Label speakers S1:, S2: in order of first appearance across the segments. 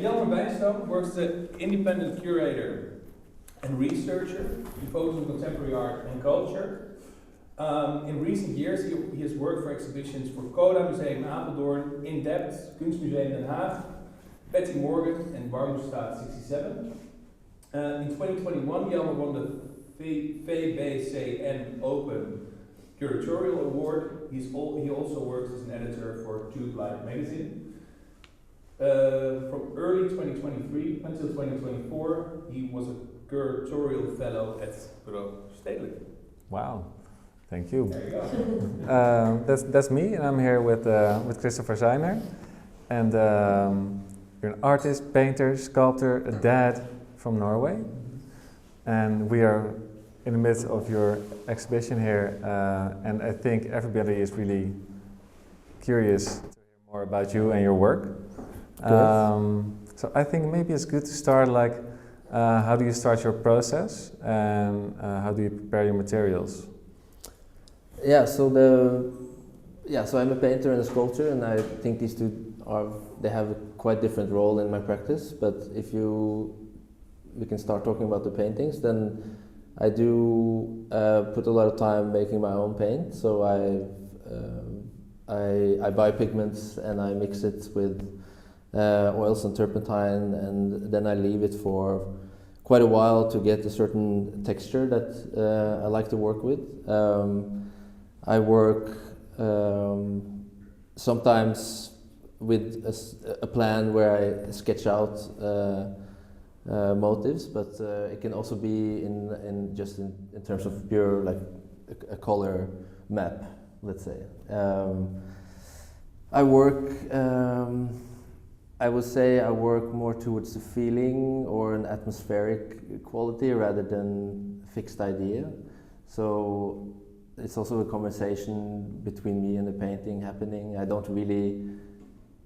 S1: Jelmer Wijnstroom works as an independent curator and researcher. He focuses on contemporary art and culture. In recent years, he has worked for exhibitions for CODA Museum Apeldoorn, In Depth, Kunstmuseum Den Haag, Patty Morgan, and Warmoestraat 67. In 2021, Jelmer won the VBCN OPEN Curatorial Award. He also works as an editor for Tube Life magazine. From early 2023 until 2024, he was a Curatorial Fellow at Buro Stedelijk.
S2: Wow, thank you.
S1: There you go.
S2: That's me, and I'm here with Kristoffer Zeiner. And you're an artist, painter, sculptor, a dad from Norway. And we are in the midst of your exhibition here, and I think everybody is really curious to hear more about you and your work. So I think maybe it's good to start like, how do you start your process, and how do you prepare your materials?
S3: So I'm a painter and a sculptor, and I think these two they have a quite different role in my practice. But if we can start talking about the paintings, then I do put a lot of time making my own paint. So I buy pigments and I mix it with oils and turpentine, and then I leave it for quite a while to get a certain texture that I like to work with. I work sometimes with a plan where I sketch out motives, but it can also be in terms of pure like a color map, let's say. I work. I would say I work more towards the feeling or an atmospheric quality rather than a fixed idea. So it's also a conversation between me and the painting happening. I don't really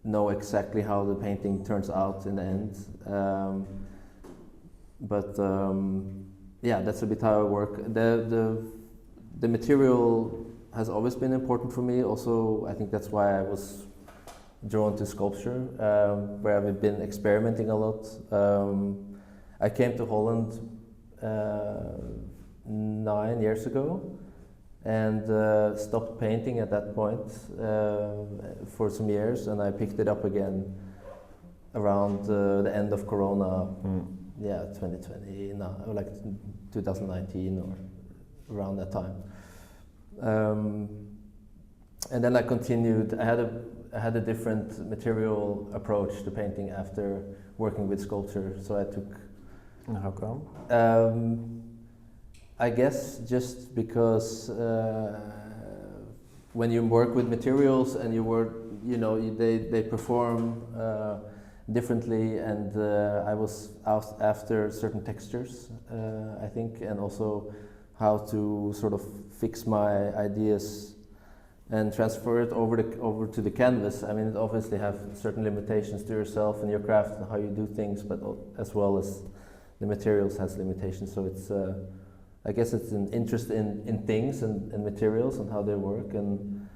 S3: know exactly how the painting turns out in the end. That's a bit how I work. The material has always been important for me. Also, I think that's why I was drawn to sculpture, where I've been experimenting a lot. I came to Holland 9 years ago and stopped painting at that point for some years, and I picked it up again around the end of Corona. 2020, like 2019 or around that time. And then I continued. I had a different material approach to painting after working with sculpture. So I took.
S2: And how come?
S3: I guess just because when you work with materials and they perform differently, and I was after certain textures, I think, and also how to sort of fix my ideas and transfer it over to the canvas. I mean, it obviously have certain limitations to yourself and your craft and how you do things, but as well as the materials has limitations. So it's, I guess it's an interest in things and materials and how they work. And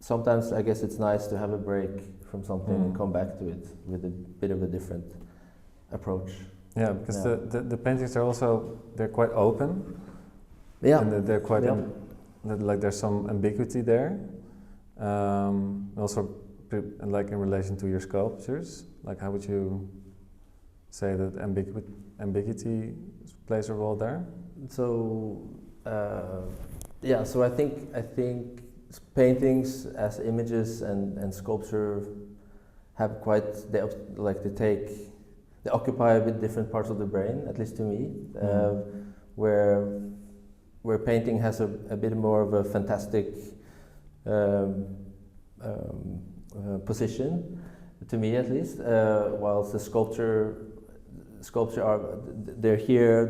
S3: sometimes I guess it's nice to have a break from something and come back to it with a bit of a different approach.
S2: Yeah, because the paintings are also, they're quite open.
S3: Yeah.
S2: And they're quite, like there's some ambiguity there. Also, like in relation to your sculptures, like how would you say that ambiguity plays a role there?
S3: So, so I think paintings as images and sculpture have quite, they occupy a bit different parts of the brain, at least to me, where painting has a bit more of a fantastic position, to me at least, whilst the sculpture are, they're here,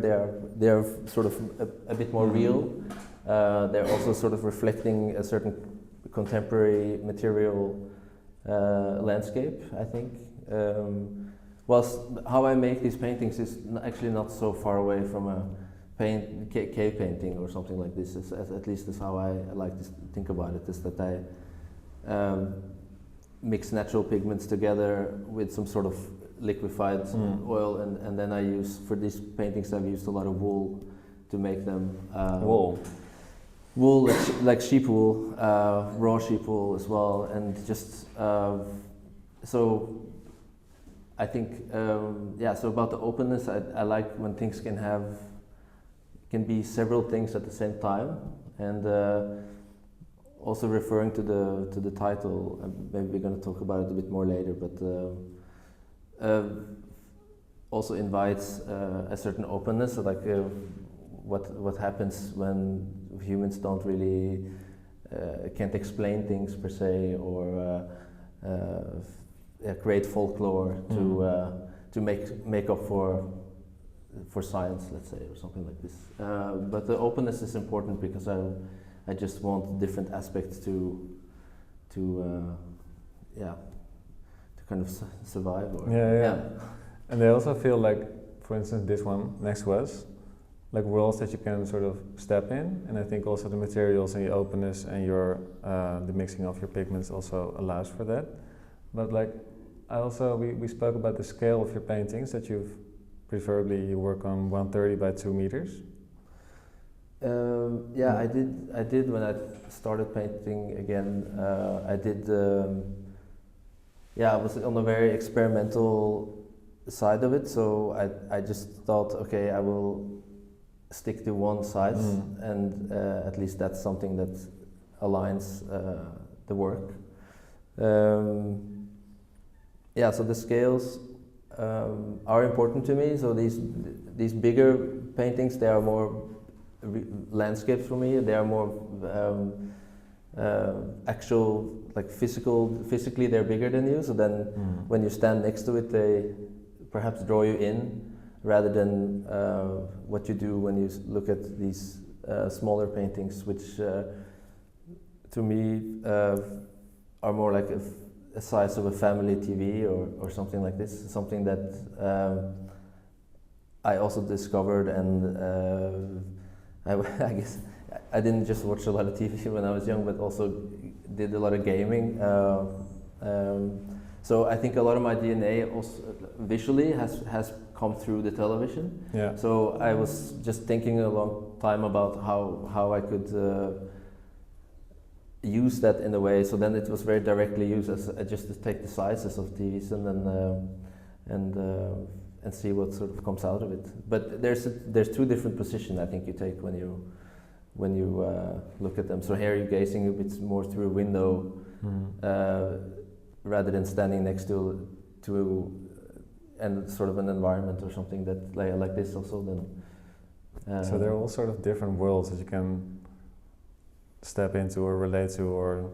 S3: they're sort of a bit more real. They're also sort of reflecting a certain contemporary material landscape, I think. Whilst how I make these paintings is actually not so far away from a cave painting or something like this. At least is how I like to think about it. Is that mix natural pigments together with some sort of liquefied oil, and then I use, for these paintings I've used a lot of wool to make them.
S2: Wool?
S3: Wool, like sheep wool, raw sheep wool as well, and just, so I think, so about the openness, I like when things can be several things at the same time, and also referring to the title, maybe we're going to talk about it a bit more later, but also invites a certain openness, so like what happens when humans don't really can't explain things per se, or create folklore to make up for science, let's say, or something like this. But the openness is important because I just want different aspects to kind of survive. Or,
S2: And they also feel like, for instance, this one next to us, like worlds that you can sort of step in, and I think also the materials and the openness and your the mixing of your pigments also allows for that. But like, we spoke about the scale of your paintings, that you work on 130 by 2 meters.
S3: I did when I started painting again. I was on a very experimental side of it, so I just thought, okay, I will stick to one size, and at least that's something that aligns the work. So the scales are important to me. So these bigger paintings, they are more landscapes for me. They are more actual, like physically they're bigger than you. So then when you stand next to it, they perhaps draw you in, rather than what you do when you look at these smaller paintings, which to me are more like a size of a family TV or something like this. Something that I also discovered, and I guess I didn't just watch a lot of TV when I was young, but also did a lot of gaming. So I think a lot of my DNA also visually has come through the television.
S2: Yeah.
S3: So I was just thinking a long time about how I could use that in a way. So then it was very directly used as just to take the sizes of TVs and see what sort of comes out of it. But there's two different positions I think you take when you look at them. So here you're gazing a bit more through a window. Rather than standing next to and sort of an environment or something that like this also. Then
S2: so there are all sort of different worlds that you can step into or relate to, or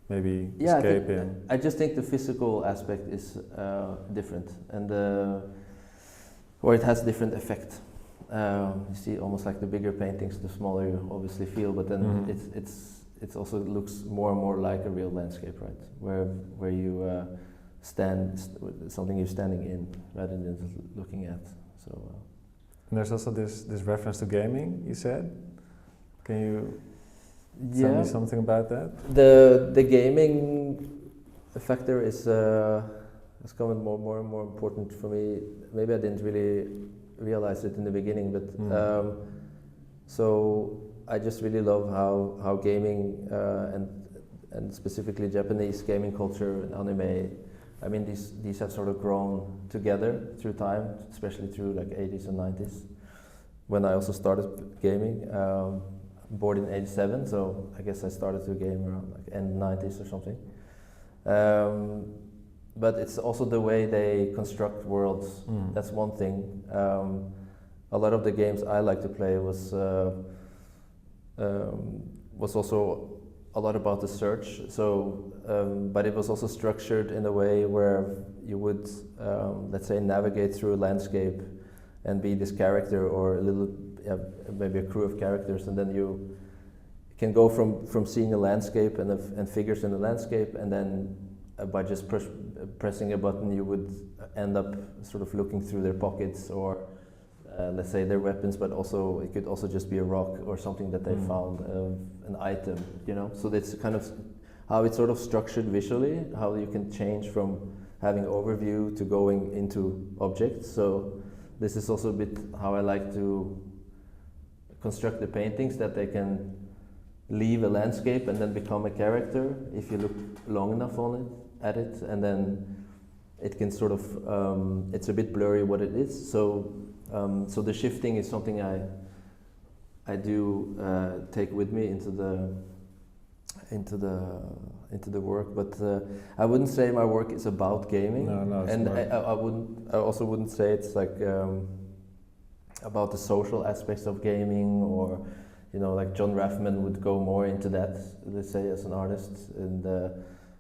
S2: maybe escape in.
S3: I just think the physical aspect is different, and or it has different effect. You see, almost like the bigger paintings, the smaller you obviously feel, but then it also looks more and more like a real landscape, right? Where you stand, something you're standing in rather than just looking at. So.
S2: And there's also this reference to gaming, you said. Can you tell me something about that?
S3: The gaming factor is has become more and more important for me. Maybe I didn't really realize it in the beginning, but so I just really love how gaming and specifically Japanese gaming culture and anime, I mean these have sort of grown together through time, especially through like 80s and 90s. When I also started gaming, born in 87, so I guess I started to game around like end 90s or something. But it's also the way they construct worlds. That's one thing. A lot of the games I like to play was also a lot about the search. So, but it was also structured in a way where you would, let's say, navigate through a landscape and be this character or a little, maybe a crew of characters, and then you can go from seeing a landscape and figures in the landscape, and then by just pressing a button, you would end up sort of looking through their pockets or let's say their weapons, but also it could also just be a rock or something that they found, an item, you know. So it's kind of how it's sort of structured visually, how you can change from having overview to going into objects. So this is also a bit how I like to construct the paintings, that they can leave a landscape and then become a character if you look long enough on it, at it, and then it can sort of, it's a bit blurry what it is. So so the shifting is something I do take with me into the work, but I wouldn't say my work is about gaming.
S2: No, it's
S3: and
S2: not.
S3: I also wouldn't say it's like about the social aspects of gaming, or like John Raffman would go more into that, let's say, as an artist, and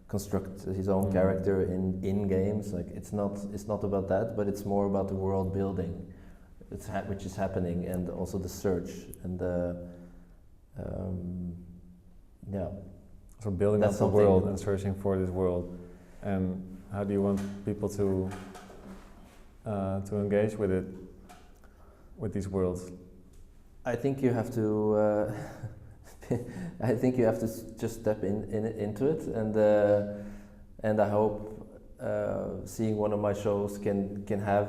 S3: construct his own character in games. Like it's not about that, but it's more about the world building, which is happening, and also the search and yeah.
S2: So building
S3: That's
S2: up the
S3: something.
S2: world and searching for this world, and how do you want people to engage with it, with these worlds?
S3: I think you have to. I think you have to just step into it, and I hope seeing one of my shows can have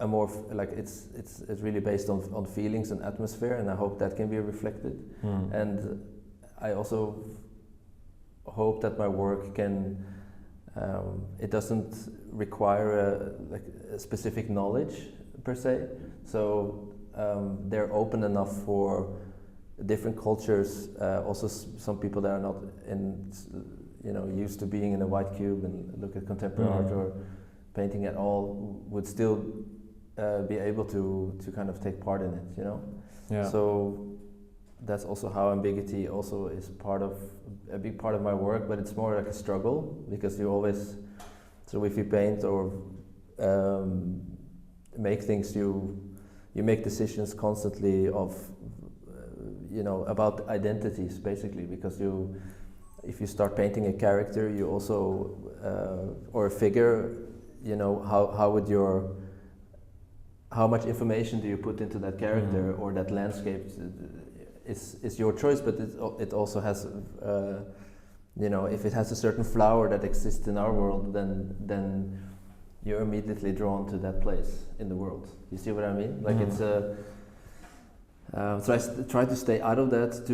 S3: a more like it's really based on feelings and atmosphere, and I hope that can be reflected. And I also hope that my work can. It doesn't require a specific knowledge per se, so they're open enough for different cultures. Also, some people that are not used to being in a white cube and look at contemporary art or painting at all would still be able to kind of take part in it.
S2: Yeah.
S3: So that's also how ambiguity also is a big part of my work, but it's more like a struggle, because you always, so if you paint or make things, you make decisions constantly of about identities, basically, because if you start painting a character, you also or a figure, how much information do you put into that character or that landscape? Is your choice, but it also has, if it has a certain flower that exists in our world, then you're immediately drawn to that place in the world. You see what I mean? Like it's a. So I try to stay out of that,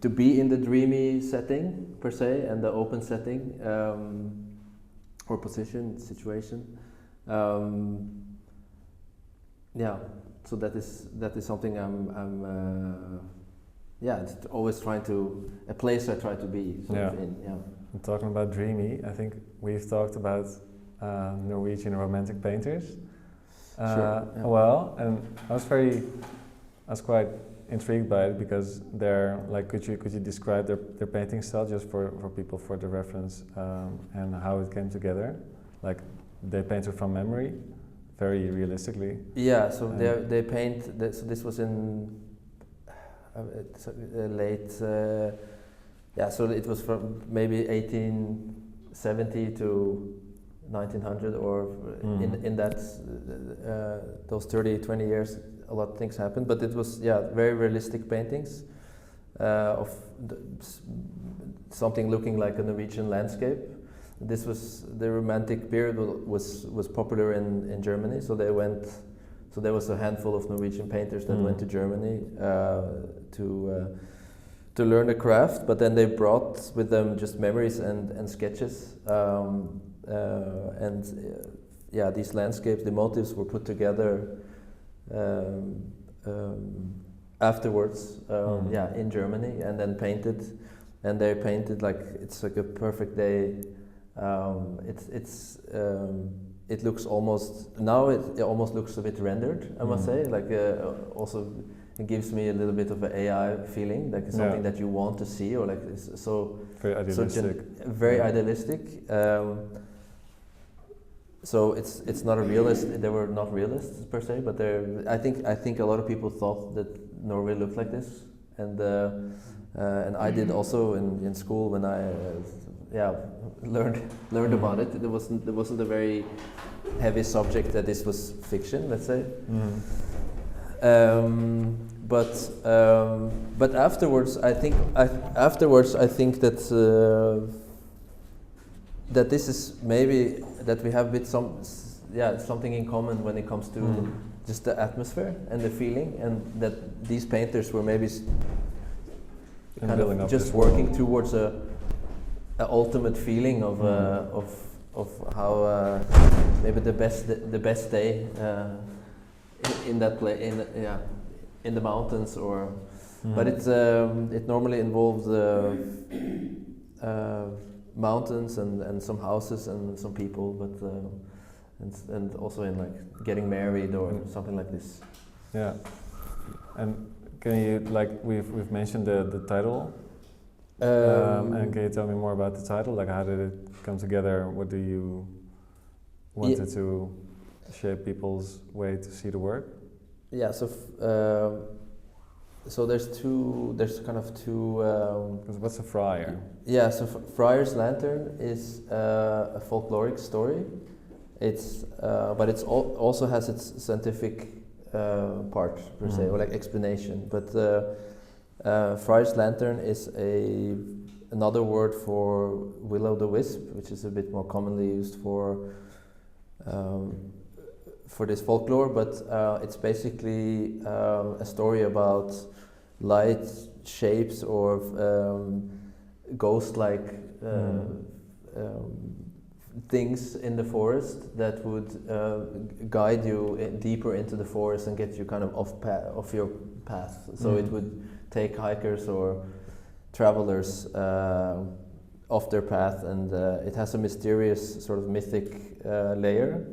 S3: to be in the dreamy setting per se, and the open setting or position, situation. Yeah. So that is something I'm it's always trying to, a place I try to be sort of in. Yeah.
S2: And talking about dreamy, I think we've talked about Norwegian romantic painters.
S3: Sure. Yeah.
S2: Well, and I was quite intrigued by it, because they're like, could you describe their painting style just for people, for the reference, and how it came together? Like, they painted from memory, very realistically.
S3: Yeah, so they paint. So this was in late. So it was from maybe 1870 to 1900, or in that those 20 years, a lot of things happened. But it was very realistic paintings of something looking like a Norwegian landscape. This was the Romantic period was popular in Germany, so they went. So there was a handful of Norwegian painters that went to Germany to learn the craft, but then they brought with them just memories and sketches, these landscapes, the motifs were put together afterwards, in Germany, and then painted, and they painted like it's like a perfect day. It looks almost now. It almost looks a bit rendered. I must say, like also it gives me a little bit of an AI feeling, like it's something that you want to see, or like it's so
S2: very idealistic.
S3: Very idealistic. So it's not a realist. They were not realists per se, but I think a lot of people thought that Norway looked like this, and I did also in school when I learned about it. There wasn't a very heavy subject that this was fiction, let's say. but afterwards I think that that this is maybe that we have with something in common when it comes to just the atmosphere and the feeling, and that these painters were maybe kind of just working towards a ultimate feeling of how maybe the best day in that in the mountains, or but it normally involves mountains and some houses and some people, but and also in like getting married or something like this.
S2: Yeah, and can you, like, we've mentioned the title, and can you tell me more about the title? Like, how did it come together? What do you wanted to shape people's way to see the work?
S3: Yeah, so there's kind of two.
S2: What's a friar?
S3: Yeah, so Friar's Lantern is a folkloric story. It's but it's also has its scientific part per se, or like explanation. But Friar's Lantern is another word for will-o'-the-wisp, which is a bit more commonly used for this folklore. But it's basically a story about light shapes or ghost-like things in the forest that would guide you deeper into the forest and get you kind of off your path. So it would take hikers or travelers off their path, and it has a mysterious sort of mythic layer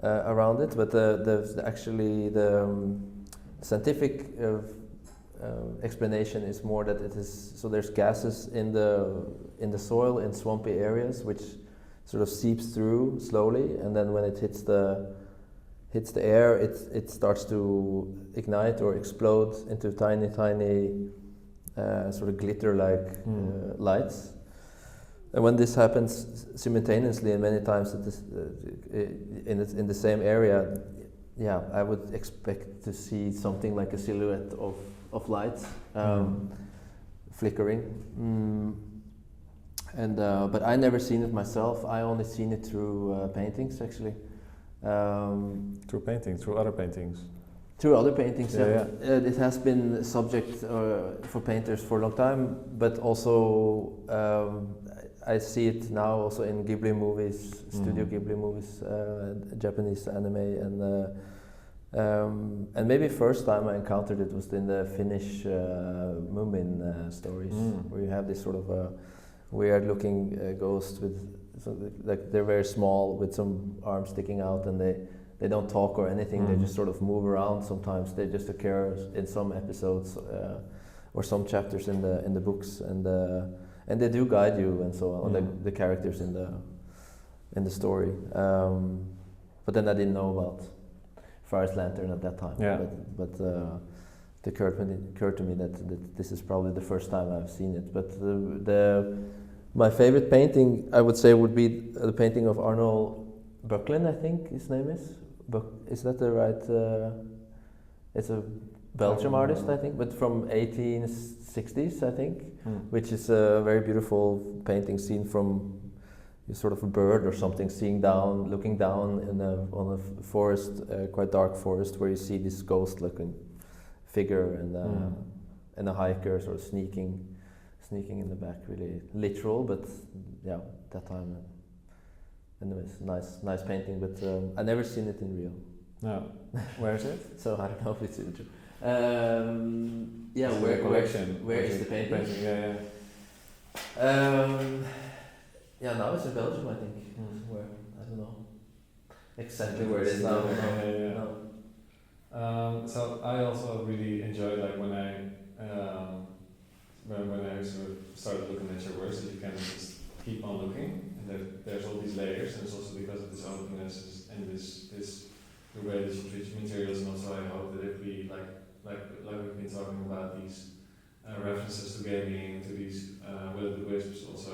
S3: around it. But the scientific explanation is more that it is, so there's gases in the soil in swampy areas which sort of seeps through slowly, and then when it hits the air, it starts to ignite or explode into tiny sort of glitter-like lights. And when this happens simultaneously and many times in the same area, yeah, I would expect to see something like a silhouette of lights flickering. But I never seen it myself. I only seen it through paintings, actually.
S2: Through paintings, through other paintings.
S3: Through other paintings,
S2: yeah.
S3: It has been a subject for painters for a long time, but also I see it now also in Ghibli movies, Studio Ghibli movies, Japanese anime, and maybe first time I encountered it was in the Finnish Moomin stories, where you have this sort of weird-looking ghost with, like, they're very small with some arms sticking out, and they don't talk or anything. They just sort of move around. Sometimes they just occur in some episodes or some chapters in the books, and they do guide you and so on. The characters in the story. But then I didn't know about Friar's Lantern at that time.
S2: Yeah.
S3: But it occurred to me that this is probably the first time I've seen it. But my favorite painting, I would say, would be the painting of Arnold Böcklin, I think his name is. Is that the right? It's a Belgium artist, I think, but from 1860s, I think, which is a very beautiful painting seen from sort of a bird or something, looking down on a forest, quite dark forest, where you see this ghost-looking figure and a hiker sort of sneaking in the back, really literal, but yeah, that time. And it was nice painting, but I never seen it in real.
S2: No, where is it?
S3: So I don't know if it's in true. Yeah,
S2: It's
S3: where
S2: the collection?
S3: Where is the painting?
S2: Yeah.
S3: Yeah, now it's in Belgium, I think. Where, I don't know exactly where it is now.
S2: No. So I also really enjoyed, like, when I sort of started looking at your work, so you can just keep on looking, and there's all these layers, and it's also because of this openness and this the way that you treat your materials, and also I hope that if we like we've been talking about these references to gaming, to these will-o'-the-wisps, also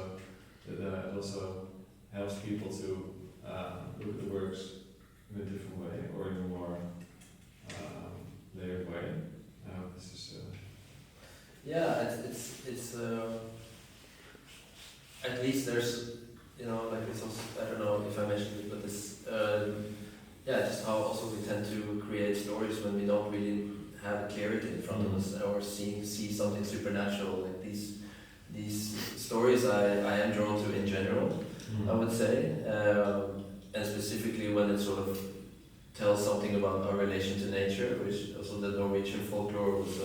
S2: that it also helps people to look at the works in a different way or in a more layered way. This is.
S3: Yeah, it's at least there's, you know, like it's also, I don't know if I mentioned it, but it's yeah, just how also we tend to create stories when we don't really have clarity in front of us or see something supernatural. Like these stories I am drawn to in general, I would say, and specifically when it sort of tells something about our relation to nature, which also the Norwegian folklore was,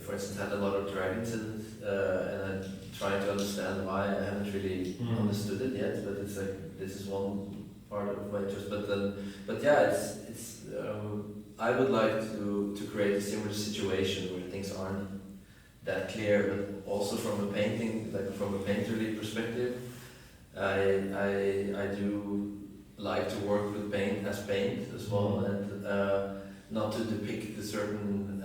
S3: for instance, had a lot of dragons in it, and I'm trying to understand why. I haven't really understood it yet, but it's like this is one part of my interest. But yeah, it's I would like to create a similar situation where things aren't that clear, but also from a painting, like from a painterly perspective, I do like to work with paint as paint as well, and not to depict a certain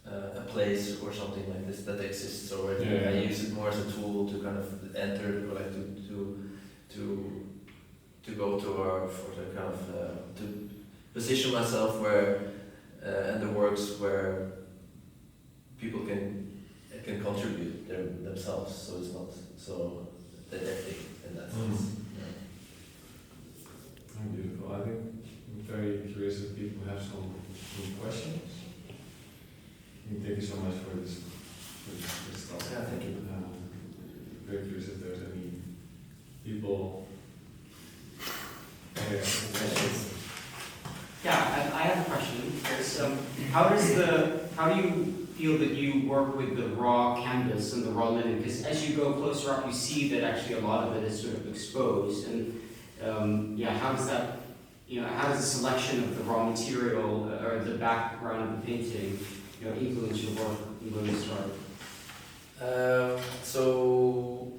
S3: a place or something like this that exists already.
S2: Yeah.
S3: I use it more as a tool to kind of enter, or like to go to our, for the kind of to position myself where and the works where people can contribute themselves, so it's not so didactic in that sense.
S2: Beautiful. I think I'm very curious if people have some questions. Thank you so much for this talk.
S3: Yeah, thank you.
S2: Very curious if there's any people.
S4: Yeah, I have a question. How do you feel that you work with the raw canvas and the raw linen? Because as you go closer up, you see that actually a lot of it is sort of exposed. And yeah, how does that, how does the selection of the raw material or the background of the painting, influence your work when you start?
S3: So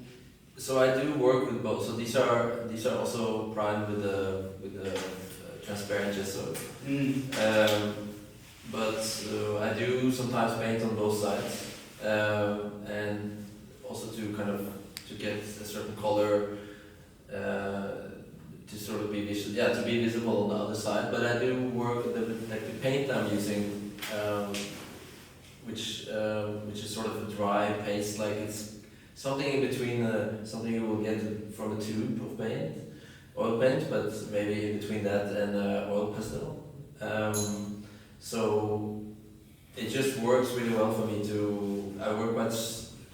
S3: I do work with both. So these are also primed with the transparent gesso. But I do sometimes paint on both sides, and also to kind of to get a certain color to sort of be visible on the other side. But I do work with the paint I'm using, which is sort of a dry paste, like it's something in between something you will get from a tube of paint, oil paint, but maybe in between that and oil pastel. So it just works really well for me I work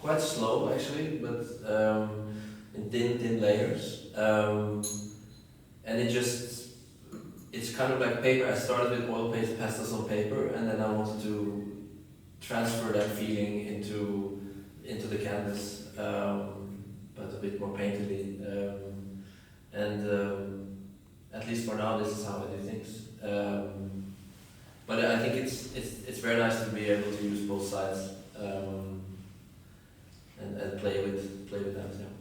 S3: quite slow actually, but in thin layers. And it's kind of like paper. I started with oil paste pastels on paper, and then I wanted to transfer that feeling into the canvas, but a bit more painterly. At least for now, this is how I do things. But I think it's very nice to be able to use both sides and play with that. Yeah.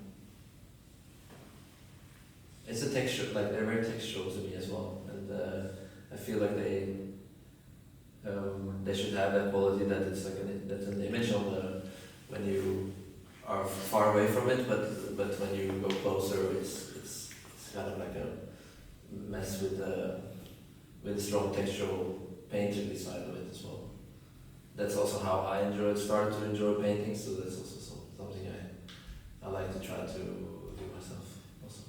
S3: It's a texture, like they're very textural to me as well, and I feel like they should have that quality that it's like that's an image on when you are far away from it, but when you go closer, it's kind of like a mess with the strong textural painterly side of it as well. That's also how I started to enjoy painting, so that's also something I like to try to do myself also.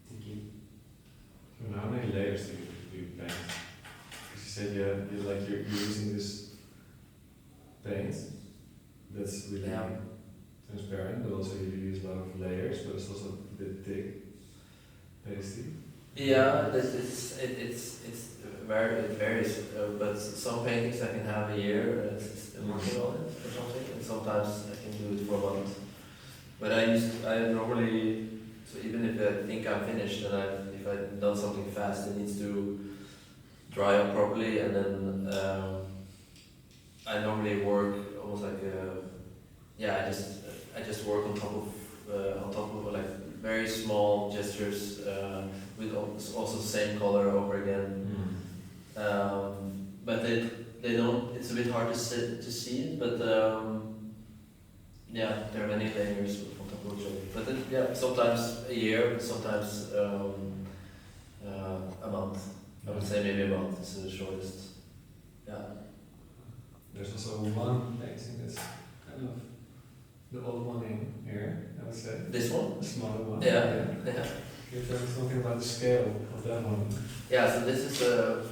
S4: Thank you.
S2: So how many layers do you paint? Because you said you're using this paint that's really transparent, but also you use a lot of layers, but it's also a bit thick, pasty.
S3: Yeah, it varies, but some paintings I can have a year working on it or something, and sometimes I can do it for a month. But I normally, so even if I think I'm finished and if I've done something fast, it needs to dry up properly, and then I normally work almost like I just work on top of like very small gestures with also the same color over again. But they don't. It's a bit hard to see it, but yeah, there are many layers on top of each other. But sometimes a year, sometimes a month. I would say maybe a month is the shortest. Yeah.
S2: There's also one painting that's kind of the old one in here, I would say.
S3: This one?
S2: The smaller one.
S3: Yeah.
S2: Can you tell me something about the scale of that one?
S3: Yeah, so this is
S2: The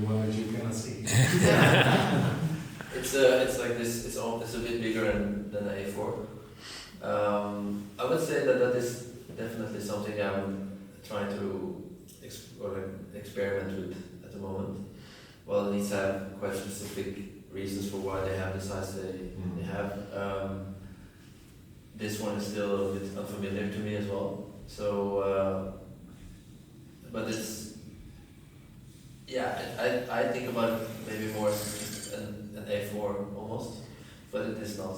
S2: one that you cannot see.
S3: it's like this. It's a bit bigger than an A4. I would say that is definitely something I'm trying to experiment with at the moment. Well, these have quite specific reasons for why they have the size they have. This one is still a bit unfamiliar to me as well. So, but it's, yeah, I think about it maybe more as an A4 almost, but it is not.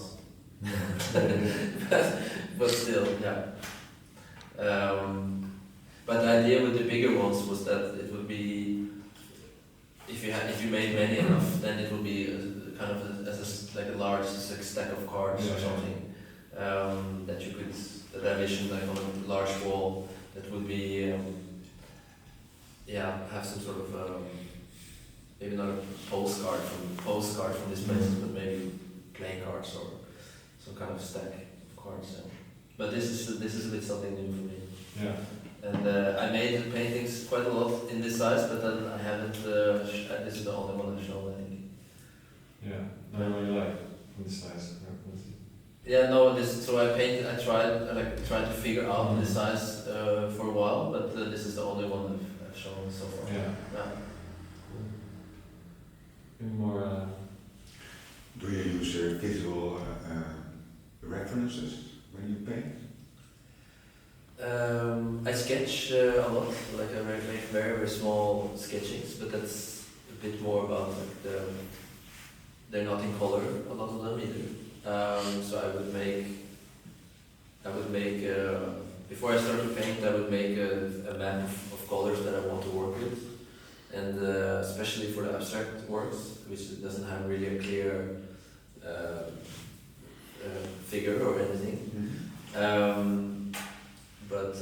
S3: but still, yeah. But the idea with the bigger ones was that it would be, if you made many enough, then it would be kind of like a large stack of cards or something. That you could envision like on a large wall that would be have some sort of maybe not a postcard from this place, but maybe playing cards or some kind of stack of cards. Yeah. But this is a bit something new for me.
S2: Yeah.
S3: And I made the paintings quite a lot in this size, but then I haven't. This is the only one I've shown, I think.
S2: Yeah. I really like from this size.
S3: Yeah, no. So I tried to figure out the size for a while, but this is the only one I've shown so far.
S2: Yeah. Any more?
S5: Do you use visual references when you paint?
S3: I sketch a lot. Like I make very very small sketchings, but that's a bit more about like they're not in color, a lot of them either. So I would make before I start to paint, I would make a map of colors that I want to work with, and especially for the abstract works, which doesn't have really a clear figure or anything. But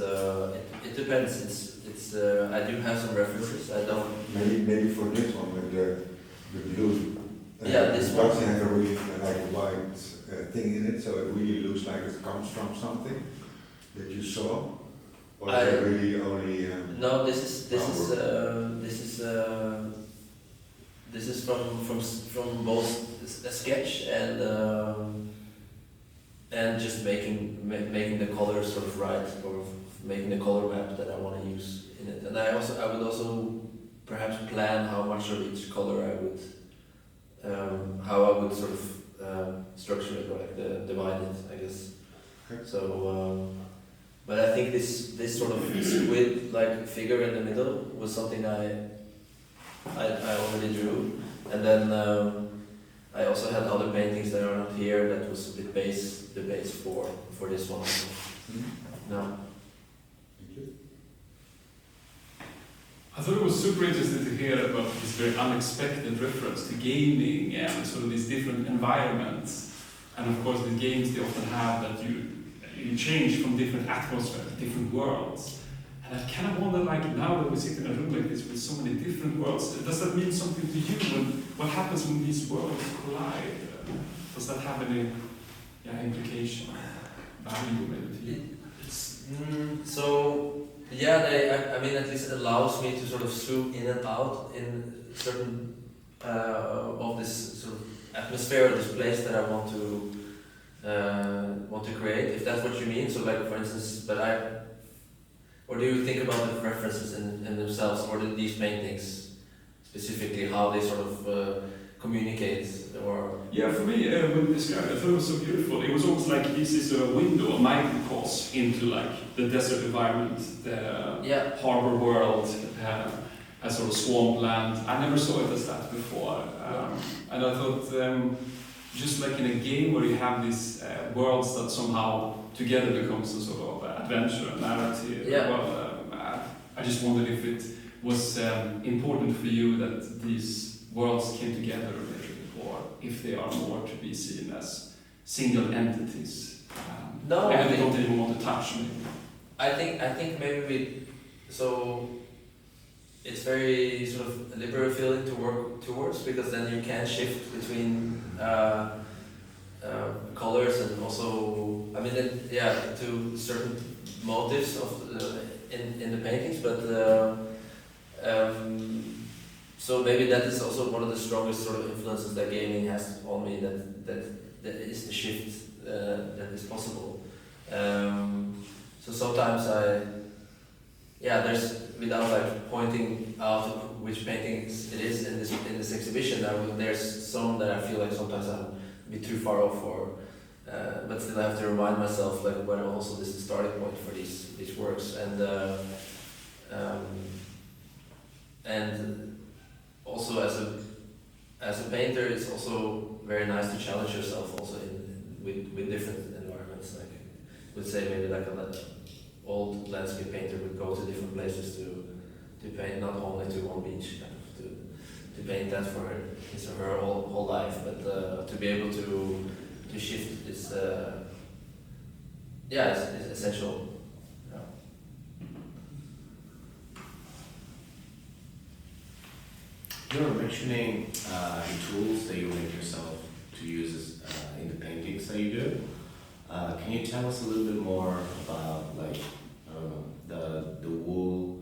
S3: it depends. It's I do have some references. I don't.
S5: Maybe for this one with the blue.
S3: Yeah, this one.
S5: It doesn't have a really like a white thing in it, so it really looks like it comes from something that you saw. Or is it really only?
S3: No, this is from both a sketch and just making the colors sort of right, or making the color map that I want to use in it. And I would also perhaps plan how much of each color I would, how I would sort of structure it, or like divide it, I guess.
S5: Okay.
S3: So, but I think this sort of squid like figure in the middle was something I already drew, and then I also had other paintings that are not here that was the base for this one. No.
S6: I thought it was super interesting to hear about this very unexpected reference to gaming and sort of these different environments. And of course, the games they often have that you change from different atmospheres, different worlds. And I kind of wonder, like now that we sit in a room like this with so many different worlds, does that mean something to you? What happens when these worlds collide? Does that have any implication, value maybe to you?
S3: So yeah, I mean at least it allows me to sort of zoom in and out in certain of this sort of atmosphere or this place that I want to create, if that's what you mean. So like for instance, or do you think about the references in themselves, or these paintings specifically, how they sort of communicate, or?
S6: Yeah, for me, when described, I thought it was so beautiful. It was almost like this is a window, a microcosm into like the desert environment, the harbor world, a sort of swampland. I never saw it as that before, and I thought just like in a game where you have these worlds that somehow together becomes a sort of adventure, narrative.
S3: Yeah.
S6: Well, I just wondered if it was important for you that these worlds came together, or if they are more to be seen as single entities.
S3: No,
S6: I don't even want to touch me.
S3: I think maybe it's very sort of liberal feeling to work towards, because then you can shift between colors and also, I mean, to certain motives of in the paintings, but so maybe that is also one of the strongest sort of influences that gaming has on me, that is the shift that is possible. So sometimes there's, without like pointing out which paintings it is in this exhibition, there's some that I feel like sometimes I'm a bit too far off for, but still I have to remind myself like what also this is the starting point for these works, and also as a painter, it's also very nice to challenge yourself also with different environments. Like I would say maybe like an old landscape painter would go to different places to paint, not only to one beach, kind of to paint that for his or her whole life, but to be able to shift is is essential.
S7: You were mentioning the tools that you make yourself to use in the paintings that you do. Can you tell us a little bit more about like the wool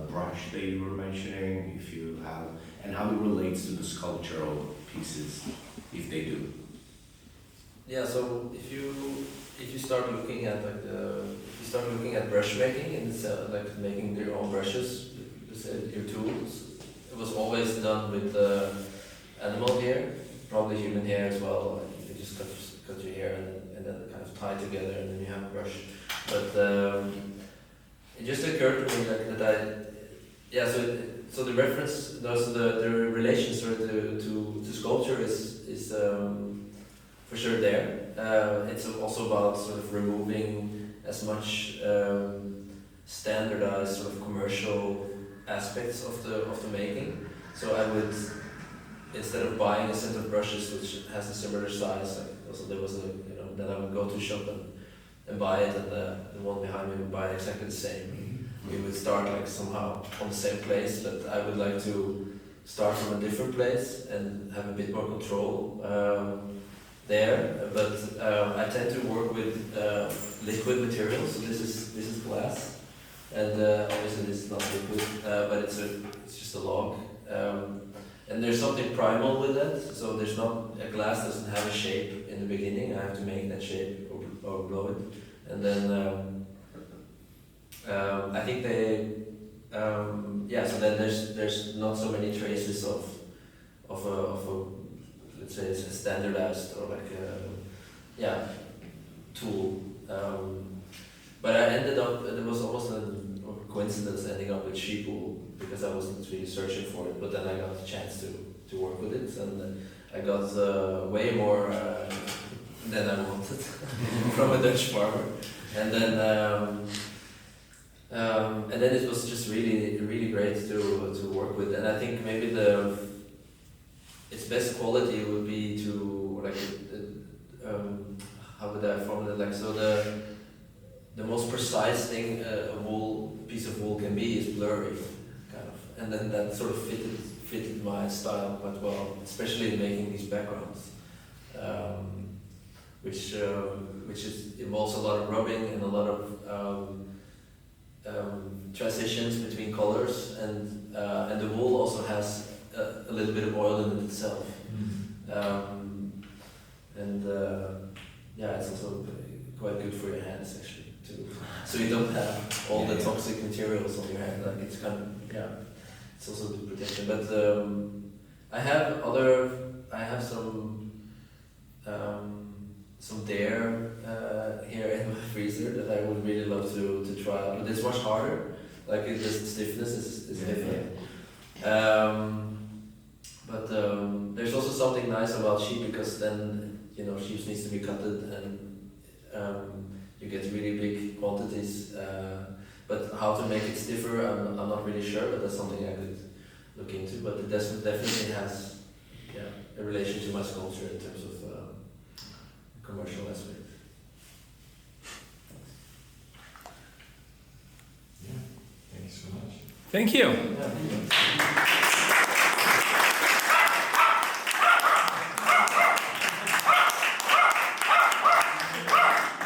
S7: brush that you were mentioning, if you have, and how it relates to the sculptural pieces, if they do?
S3: Yeah. So if you start looking at brush making and like making your own brushes, your tools. It was always done with animal hair, probably human hair as well. Like you just cut your hair and then kind of tie together, and then you have a brush. But it just occurred to me so the reference, the relation sort of to sculpture is for sure there. It's also about sort of removing as much standardized sort of commercial aspects of the making. So I would, instead of buying a set of brushes which has a similar size, like also there was then I would go to a shop and buy it, and the one behind me would buy exactly the same. We would start like somehow on the same place, but I would like to start from a different place and have a bit more control there. But I tend to work with liquid materials. So this is glass. And obviously this is not liquid, but it's just a log. And there's something primal with it, so there's not, a glass doesn't have a shape in the beginning, I have to make that shape or blow it. And then I think so then there's not so many traces of a let's say it's a standardized or like a tool. But I ended up, there was almost a coincidence ending up with sheep wool, because I wasn't really searching for it, but then I got a chance to work with it, and I got way more than I wanted from a Dutch farmer. And then it was just really, really great to work with, and I think maybe its best quality would be to, like, how would I formulate, like, so the most precise thing a piece of wool can be is blurry, kind of, and then that sort of fitted my style quite well, especially in making these backgrounds, which involves a lot of rubbing and a lot of transitions between colors, and the wool also has a little bit of oil in it itself, it's also quite good for your hands actually. So you don't have all the toxic materials on your hand. Like it's kind of it's also good protection. But I have some dare here in my freezer that I would really love to try out. But it's much harder. Like the stiffness is different. But there's also something nice about sheep, because then sheep needs to be cutted, and you get really big quantities, but how to make it stiffer, I'm not really sure, but that's something I could look into. But it definitely has a relation to my sculpture in terms of commercial aspect.
S7: Yeah, thank you so much.
S6: Thank you.
S3: Yeah.